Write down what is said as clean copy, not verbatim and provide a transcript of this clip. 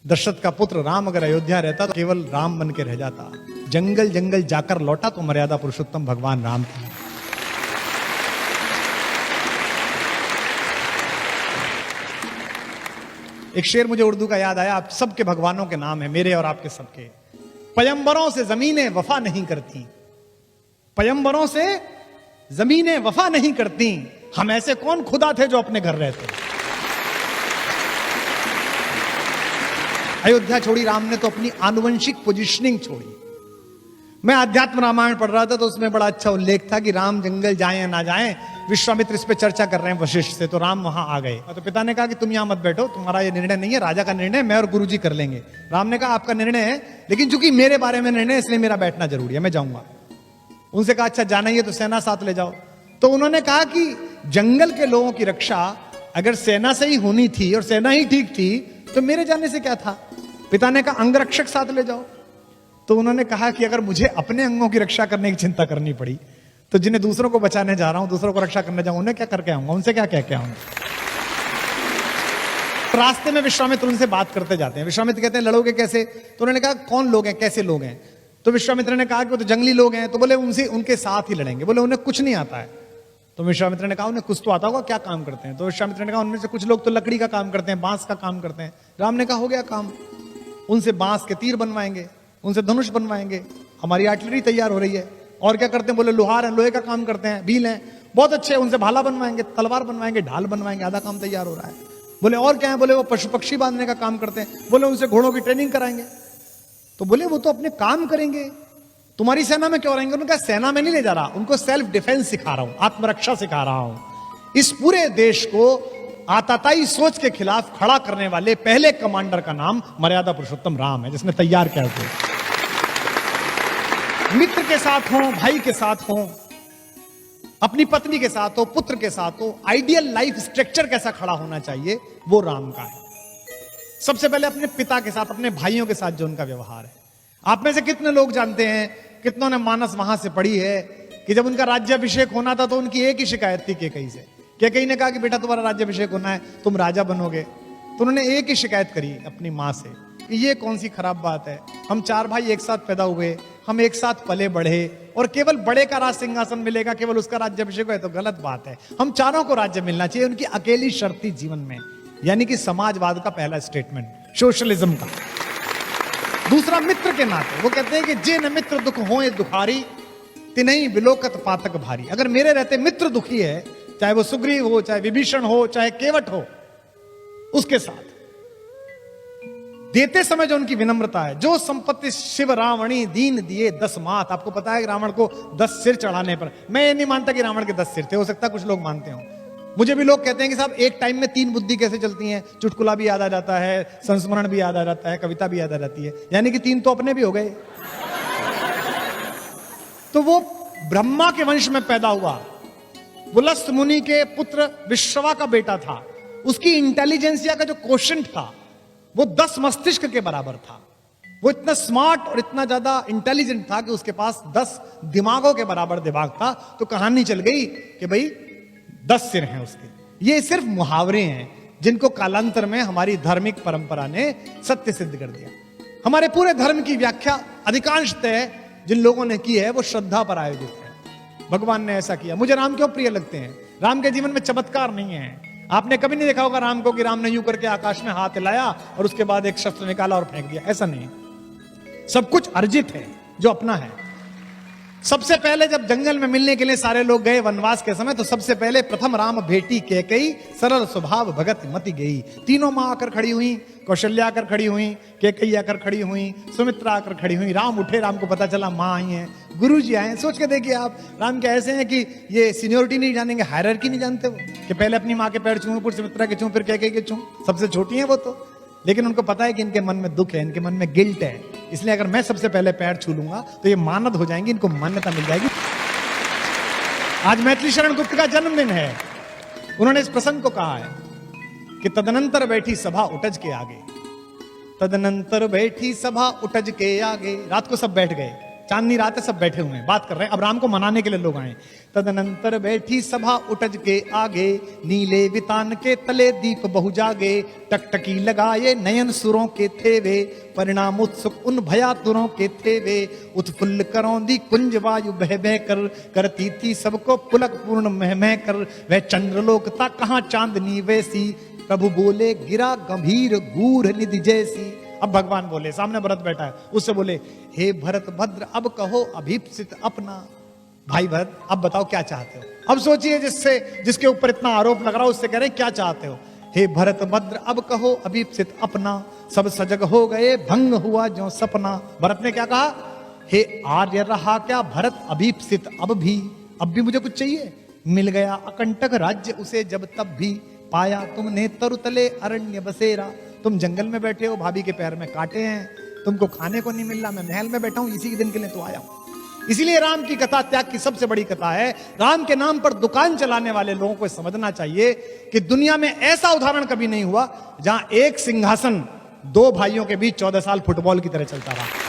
दशरथ का पुत्र राम अगर अयोध्या रहता तो केवल राम बन के रह जाता। जंगल जंगल जाकर लौटा तो मर्यादा पुरुषोत्तम भगवान राम था। एक शेर मुझे उर्दू का याद आया, आप सबके भगवानों के नाम है, मेरे और आपके सबके। पयंबरों से जमीनें वफा नहीं करती, पयंबरों से जमीनें वफा नहीं करती, हम ऐसे कौन खुदा थे जो अपने घर रहते। अयोध्या छोड़ी राम ने तो अपनी आनुवंशिक पोजिशनिंग छोड़ी। मैं अध्यात्म रामायण पढ़ रहा था तो उसमें बड़ा अच्छा उल्लेख था कि राम जंगल जाएं या ना जाएं, विश्वामित्र इस पे चर्चा कर रहे हैं वशिष्ठ से, तो राम वहां आ गए। तो पिता ने कहा कि तुम यहां मत बैठो, तुम्हारा ये निर्णय नहीं है, राजा का निर्णय मैं और गुरुजी कर लेंगे। राम ने कहा आपका निर्णय है, लेकिन चूंकि मेरे बारे में निर्णय है इसलिए मेरा बैठना जरूरी है, मैं जाऊंगा। उनसे कहा अच्छा जाना ही है तो सेना साथ ले जाओ। तो उन्होंने कहा कि जंगल के लोगों की रक्षा अगर सेना से ही होनी थी और सेना ही ठीक थी तो मेरे जाने से क्या था। पिता ने कहा अंगरक्षक साथ ले जाओ। तो उन्होंने कहा कि अगर मुझे अपने अंगों की रक्षा करने की चिंता करनी पड़ी तो जिन्हें दूसरों को बचाने जा रहा हूं, दूसरों को रक्षा करने जाऊं, उन्हें क्या करके आऊंगा, उनसे क्या कह के आऊंगा। रास्ते में विश्वामित्र उनसे बात करते जाते हैं। विश्वामित्र कहते हैं लड़ोगे कैसे। तो उन्होंने कहा कौन लोग हैं, कैसे लोग हैं। तो विश्वामित्र ने कहा कि वो तो जंगली लोग हैं। तो बोले उनसे उनके साथ ही लड़ेंगे। बोले उन्हें कुछ नहीं आता है। तो विश्वामित्र ने कहा उन्हें कुछ तो आता होगा, क्या काम करते हैं। तो विश्वामित्र ने कहा उनमें से कुछ लोग तो लकड़ी का काम करते हैं, बांस का काम करते हैं। राम ने कहा हो गया काम, उनसे बांस के तीर बनवाएंगे, उनसे धनुष बनवाएंगे, हमारी आर्टिलरी तैयार हो रही है। और क्या करते हैं, बोले लोहार हैं, लोहे का काम करते हैं, भील हैं, बहुत अच्छे, उनसे भाला बनवाएंगे, तलवार बनवाएंगे, ढाल बनवाएंगे, आधा काम तैयार हो रहा है। बोले और क्या है, बोले वो पशु पक्षी बांधने का काम करते हैं। बोले उनसे घोड़ों की ट्रेनिंग कराएंगे। तो बोले वो तो अपने काम करेंगे, तुम्हारी सेना में क्यों रहेंगे। उन्होंने कहा सेना में नहीं ले जा रहा, उनको सेल्फ डिफेंस सिखा रहा हूं, आत्मरक्षा सिखा रहा हूं। इस पूरे देश को आताताई सोच के खिलाफ खड़ा करने वाले पहले कमांडर का नाम मर्यादा पुरुषोत्तम राम है, जिसने तैयार किया हुआ। मित्र के साथ हो, भाई के साथ हो, अपनी पत्नी के साथ हो, पुत्र के साथ हो, आइडियल लाइफ स्ट्रक्चर कैसा खड़ा होना चाहिए वो राम का है। सबसे पहले अपने पिता के साथ, अपने भाइयों के साथ जो उनका व्यवहार है। आप में से कितने लोग जानते हैं, कितनों ने मानस वहां से पढ़ी है कि जब उनका राज्याभिषेक होना था तो उनकी एक ही शिकायत थी कैकेयी से। कैकेयी ने कहा कि बेटा तुम्हारा राज्याभिषेक होना है, तुम राजा बनोगे। तो उन्होंने एक ही शिकायत करी अपनी मां से कि ये कौन सी खराब बात है, हम चार भाई एक साथ पैदा हुए, हम एक साथ पले बढ़े और केवल बड़े का राज सिंहासन मिलेगा, केवल उसका राज्याभिषेक है तो गलत बात है, हम चारों को राज्य मिलना चाहिए। उनकी अकेली शर्त थी जीवन में, यानी कि समाजवाद का पहला स्टेटमेंट, सोशलिज्म का। दूसरा मित्र के नाते वो कहते हैं कि जे न मित्र दुख होए दुखारी, तिनहि बिलोकत पातक भारी। अगर मेरे रहते मित्र दुखी है, चाहे वो सुग्रीव हो, चाहे विभीषण हो, चाहे केवट हो, उसके साथ देते समय जो उनकी विनम्रता है, जो संपत्ति शिव रावणी दीन दिए 10 मात। आपको पता है कि रावण को 10 सिर चढ़ाने पर, मैं ये नहीं मानता कि रावण के 10 सिर थे, हो सकता है कुछ लोग मानते हो। मुझे भी लोग कहते हैं कि साहब एक टाइम में 3 बुद्धि कैसे चलती हैं, चुटकुला भी याद आ जाता है, संस्मरण भी याद आ जाता है, कविता भी याद आ जाती है, यानी कि 3 तो अपने भी हो गए। तो वो ब्रह्मा के वंश में पैदा हुआ, पुलस्त मुनि के पुत्र विश्रवा का बेटा था। उसकी इंटेलिजेंसिया का जो क्वोशंट था वो 10 मस्तिष्क के बराबर था। वो इतना स्मार्ट और इतना ज्यादा इंटेलिजेंट था कि उसके पास 10 दिमागों के बराबर दिमाग था। तो कहानी चल गई कि भाई 10 सिर हैं उसके। ये सिर्फ मुहावरे हैं जिनको कालांतर में हमारी धार्मिक परंपरा ने सत्य सिद्ध कर दिया। हमारे पूरे धर्म की व्याख्या अधिकांशतः जिन लोगों ने की है वो श्रद्धा पर आयोजित है। भगवान ने ऐसा किया। मुझे राम क्यों प्रिय लगते हैं, राम के जीवन में चमत्कार नहीं है। आपने कभी नहीं देखा होगा राम को कि राम ने यूं करके आकाश में हाथ हिलाया और उसके बाद एक शस्त्र निकाला और फेंक दिया, ऐसा नहीं। सब कुछ अर्जित है जो अपना है। सबसे पहले जब जंगल में मिलने के लिए सारे लोग गए वनवास के समय, तो सबसे पहले प्रथम राम भेटी कैकेयी, सरल स्वभाव भगत मति गई। तीनों मां आकर खड़ी हुई, कौशल्या आकर खड़ी हुई, कैकेयी आकर खड़ी हुई, सुमित्रा आकर खड़ी हुई। राम उठे, राम को पता चला मां आई हैं, गुरु जी आए हैं। सोच के देखिए आप, राम क्या ऐसे हैं कि ये सीनियोरिटी नहीं जानेंगे, हायरार्की नहीं जानते वो, कि पहले अपनी मां के पैर छूं, फिर सुमित्रा के छूं, फिर कैकेयी के छूं। सबसे छोटी है वो तो, लेकिन उनको पता है कि इनके मन में दुख है, इनके मन में गिल्ट है, इसलिए अगर मैं सबसे पहले पैर छू लूंगा तो ये मानद हो जाएंगी, इनको मान्यता मिल जाएगी। आज मैथिली शरण गुप्त का जन्मदिन है। उन्होंने इस प्रसंग को कहा है कि तदनंतर बैठी सभा उठज के आगे, तदनंतर बैठी सभा उठज के आगे। रात को सब बैठ गए, चांदनी रात है, सब बैठे हुए हैं, बात कर रहे हैं। अब राम को मनाने के लिए लोग आए। तदनंतर बैठी सभा उठज के आगे, नीले वितान के तले दीप बहु जागे। टकटकी लगाए नयन सुरों के थे वे, परिणाम उत्सुक उन भयातुरों के थे वे। उत्फुल्ल करौंदी कुंज वायु बह बह कर, करती थी सबको पुलक पूर्ण मह मह कर। वह चंद्रलोक था कहाँ चांदनी वैसी, प्रभु बोले गिरा गंभीर गूढ़ निधि जैसी। अब भगवान बोले, सामने भरत बैठा है, उससे बोले, हे भरत भद्र अब कहो अभीप्सित अपना। भाई भरत अब बताओ क्या चाहते हो। अब सोचिए जिसके ऊपर इतना आरोप लग रहा है उससे कह रहे हैं क्या चाहते हो। हे भरत भद्र अब कहो अभीप्सित अपना, सब सजग हो गए भंग हुआ जो सपना। भरत ने क्या कहा, हे आर्य रहा क्या भरत अभीप्सित अब भी मुझे कुछ चाहिए। मिल गया अकंटक राज्य उसे जब तब भी, पाया तुमने तरुतले अरण्य बसेरा। तुम जंगल में बैठे हो, भाभी के पैर में कांटे हैं, तुमको खाने को नहीं मिल रहा, मैं महल में बैठा हूं, इसी के दिन के लिए तो आया हूं। इसीलिए राम की कथा त्याग की सबसे बड़ी कथा है। राम के नाम पर दुकान चलाने वाले लोगों को समझना चाहिए कि दुनिया में ऐसा उदाहरण कभी नहीं हुआ जहां एक सिंहासन दो भाइयों के बीच 14 साल फुटबॉल की तरह चलता रहा।